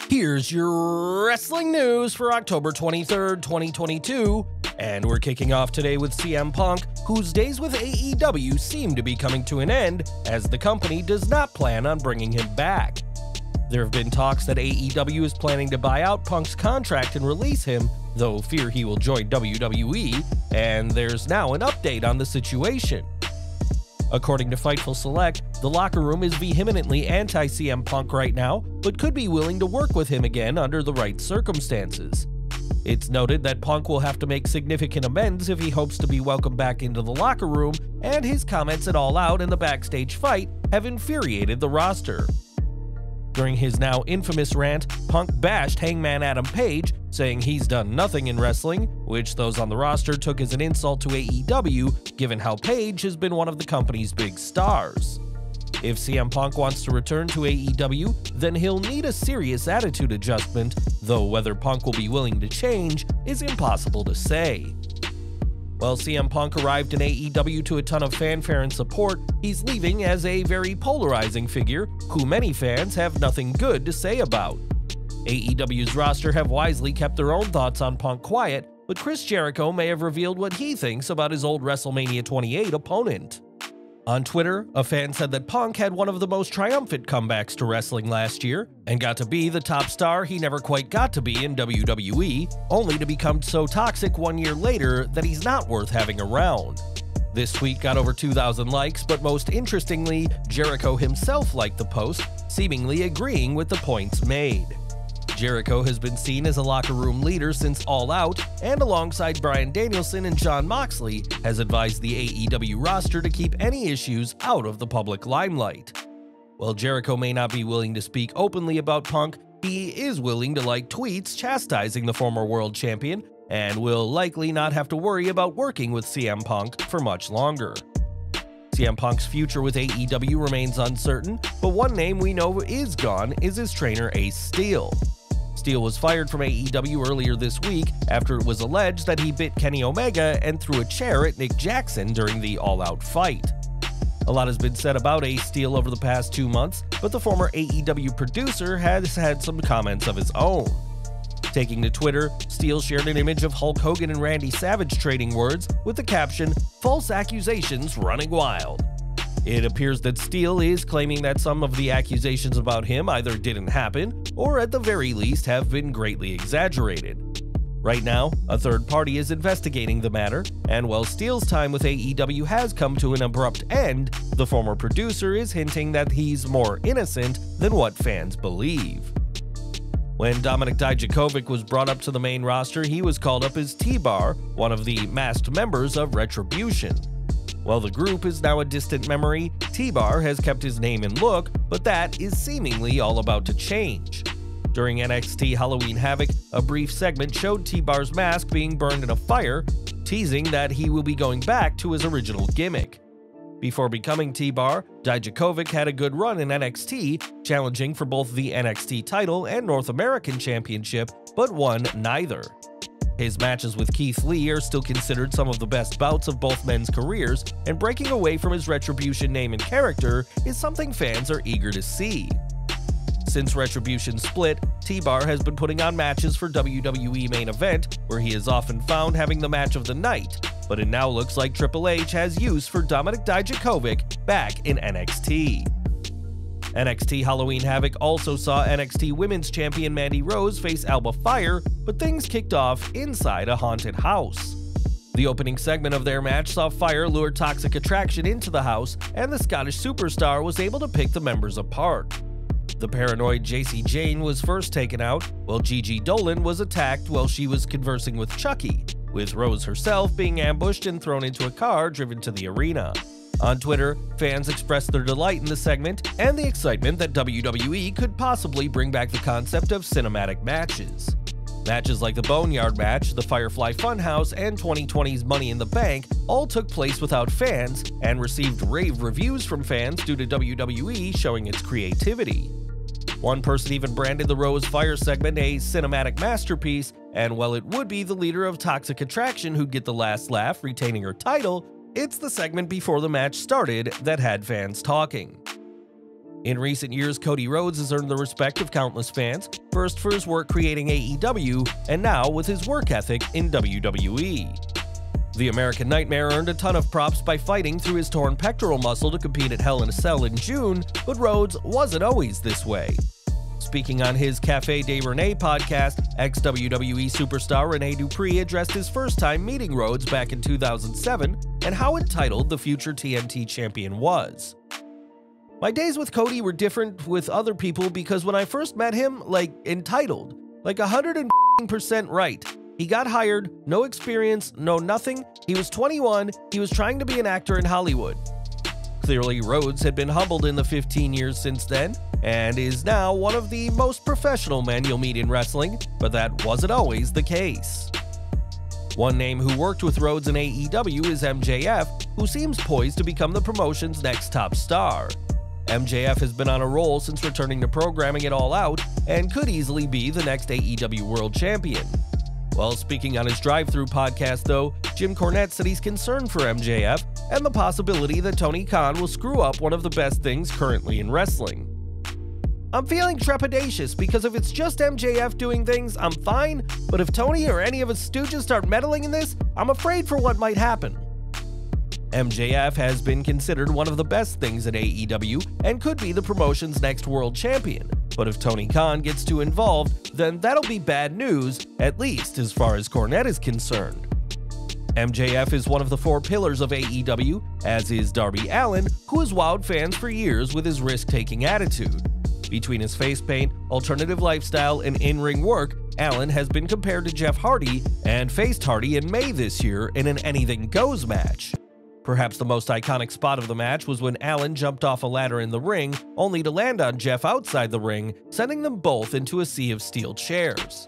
Here's your wrestling news for October 23rd, 2022, and we're kicking off today with CM Punk, whose days with AEW seem to be coming to an end, as the company does not plan on bringing him back. There have been talks that AEW is planning to buy out Punk's contract and release him, though fear he will join WWE, and there's now an update on the situation. According to Fightful Select, the locker room is vehemently anti-CM Punk right now, but could be willing to work with him again under the right circumstances. It's noted that Punk will have to make significant amends if he hopes to be welcomed back into the locker room, and his comments at All Out and the Backstage fight have infuriated the roster. During his now infamous rant, Punk bashed Hangman Adam Page, saying he's done nothing in wrestling, which those on the roster took as an insult to AEW, given how Page has been one of the company's big stars. If CM Punk wants to return to AEW, then he'll need a serious attitude adjustment, though whether Punk will be willing to change is impossible to say. While CM Punk arrived in AEW to a ton of fanfare and support, he's leaving as a very polarizing figure who many fans have nothing good to say about. AEW's roster have wisely kept their own thoughts on Punk quiet, but Chris Jericho may have revealed what he thinks about his old WrestleMania 28 opponent. On Twitter, a fan said that Punk had one of the most triumphant comebacks to wrestling last year, and got to be the top star he never quite got to be in WWE, only to become so toxic 1 year later that he's not worth having around. This tweet got over 2,000 likes, but most interestingly, Jericho himself liked the post, seemingly agreeing with the points made. Jericho has been seen as a locker room leader since All Out, and alongside Bryan Danielson and Jon Moxley, has advised the AEW roster to keep any issues out of the public limelight. While Jericho may not be willing to speak openly about Punk, he is willing to like tweets chastising the former world champion, and will likely not have to worry about working with CM Punk for much longer. CM Punk's future with AEW remains uncertain, but one name we know is gone is his trainer Ace Steel. Steel was fired from AEW earlier this week after it was alleged that he bit Kenny Omega and threw a chair at Nick Jackson during the All Out fight. A lot has been said about Ace Steel over the past 2 months, but the former AEW producer has had some comments of his own. Taking to Twitter, Steel shared an image of Hulk Hogan and Randy Savage trading words with the caption, "False accusations running wild." It appears that Steel is claiming that some of the accusations about him either didn't happen, or at the very least have been greatly exaggerated. Right now, a third party is investigating the matter, and while Steel's time with AEW has come to an abrupt end, the former producer is hinting that he's more innocent than what fans believe. When Dominik Dijakovic was brought up to the main roster, he was called up as T-Bar, one of the masked members of Retribution. While the group is now a distant memory, T-Bar has kept his name and look, but that is seemingly all about to change. During NXT Halloween Havoc, a brief segment showed T-Bar's mask being burned in a fire, teasing that he will be going back to his original gimmick. Before becoming T-Bar, Dijakovic had a good run in NXT, challenging for both the NXT title and North American Championship, but won neither. His matches with Keith Lee are still considered some of the best bouts of both men's careers, and breaking away from his Retribution name and character is something fans are eager to see. Since Retribution split, T-Bar has been putting on matches for WWE Main Event, where he is often found having the match of the night, but it now looks like Triple H has use for Dominik Dijakovic back in NXT. NXT Halloween Havoc also saw NXT Women's Champion Mandy Rose face Alba Fire, but things kicked off inside a haunted house. The opening segment of their match saw Fire lure Toxic Attraction into the house, and the Scottish superstar was able to pick the members apart. The paranoid Jacy Jane was first taken out, while Gigi Dolan was attacked while she was conversing with Chucky, with Rose herself being ambushed and thrown into a car driven to the arena. On Twitter, fans expressed their delight in the segment and the excitement that WWE could possibly bring back the concept of cinematic matches. Matches like the Boneyard match, the Firefly Funhouse, and 2020's Money in the Bank all took place without fans and received rave reviews from fans due to WWE showing its creativity. One person even branded the Rose Fire segment a cinematic masterpiece, and while it would be the leader of Toxic Attraction who'd get the last laugh, retaining her title, it's the segment before the match started that had fans talking. In recent years, Cody Rhodes has earned the respect of countless fans, first for his work creating AEW, and now with his work ethic in WWE. The American Nightmare earned a ton of props by fighting through his torn pectoral muscle to compete at Hell in a Cell in June, but Rhodes wasn't always this way. Speaking on his Café de Renee podcast, ex-WWE superstar Rene Dupree addressed his first time meeting Rhodes back in 2007 and how entitled the future TNT champion was. "My days with Cody were different with other people because when I first met him, entitled. 100% right. He got hired, no experience, no nothing. He was 21, he was trying to be an actor in Hollywood." Clearly, Rhodes had been humbled in the 15 years since then, and is now one of the most professional men you'll meet in wrestling, but that wasn't always the case. One name who worked with Rhodes in AEW is MJF, who seems poised to become the promotion's next top star. MJF has been on a roll since returning to programming it All Out, and could easily be the next AEW World Champion. While speaking on his drive-thru podcast, though, Jim Cornette said he's concerned for MJF and the possibility that Tony Khan will screw up one of the best things currently in wrestling. "I'm feeling trepidatious because if it's just MJF doing things, I'm fine, but if Tony or any of his stooges start meddling in this, I'm afraid for what might happen." MJF has been considered one of the best things in AEW and could be the promotion's next world champion, but if Tony Khan gets too involved, then that'll be bad news, at least as far as Cornette is concerned. MJF is one of the four pillars of AEW, as is Darby Allin, who has wowed fans for years with his risk-taking attitude. Between his face paint, alternative lifestyle, and in-ring work, Allin has been compared to Jeff Hardy and faced Hardy in May this year in an Anything Goes match. Perhaps the most iconic spot of the match was when Allin jumped off a ladder in the ring, only to land on Jeff outside the ring, sending them both into a sea of steel chairs.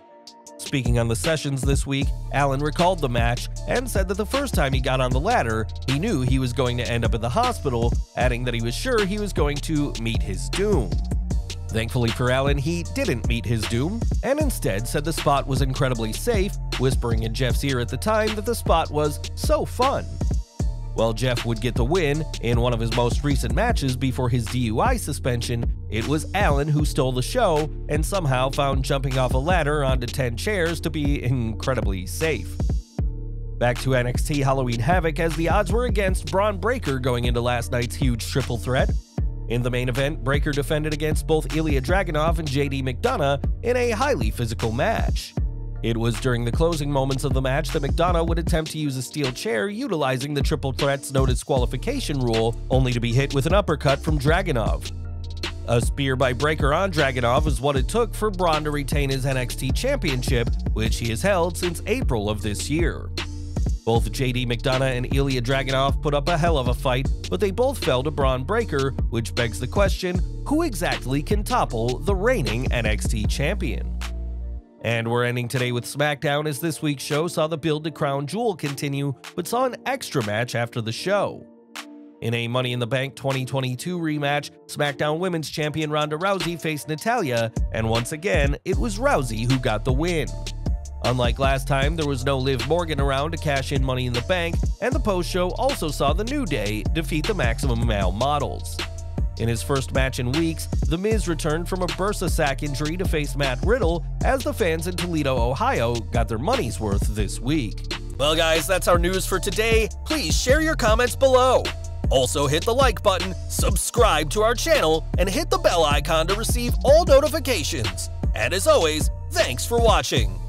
Speaking on the sessions this week, Allin recalled the match and said that the first time he got on the ladder, he knew he was going to end up in the hospital, adding that he was sure he was going to meet his doom. Thankfully for Allin, he didn't meet his doom, and instead said the spot was incredibly safe, whispering in Jeff's ear at the time that the spot was so fun. While Jeff would get the win in one of his most recent matches before his DUI suspension, it was Allin who stole the show and somehow found jumping off a ladder onto 10 chairs to be incredibly safe. Back to NXT Halloween Havoc, as the odds were against Bron Breakker going into last night's huge triple threat. In the main event, Breakker defended against both Ilya Dragunov and JD McDonough in a highly physical match. It was during the closing moments of the match that McDonough would attempt to use a steel chair utilizing the triple threat's no disqualification rule, only to be hit with an uppercut from Dragunov. A spear by Breakker on Dragunov is what it took for Bron to retain his NXT championship, which he has held since April of this year. Both JD McDonough and Ilya Dragunov put up a hell of a fight, but they both fell to Bron Breakker, which begs the question, who exactly can topple the reigning NXT champion? And we're ending today with Smackdown, as this week's show saw the build to Crown Jewel continue, but saw an extra match after the show. In a Money in the Bank 2022 rematch, SmackDown Women's Champion Ronda Rousey faced Natalya, and once again, it was Rousey who got the win. Unlike last time, there was no Liv Morgan around to cash in Money in the Bank, and the post-show also saw The New Day defeat the Maximum Male Models. In his first match in weeks, The Miz returned from a bursa sac injury to face Matt Riddle, as the fans in Toledo, Ohio got their money's worth this week. Well guys, that's our news for today. Please share your comments below. Also hit the like button, subscribe to our channel, and hit the bell icon to receive all notifications. And as always, thanks for watching.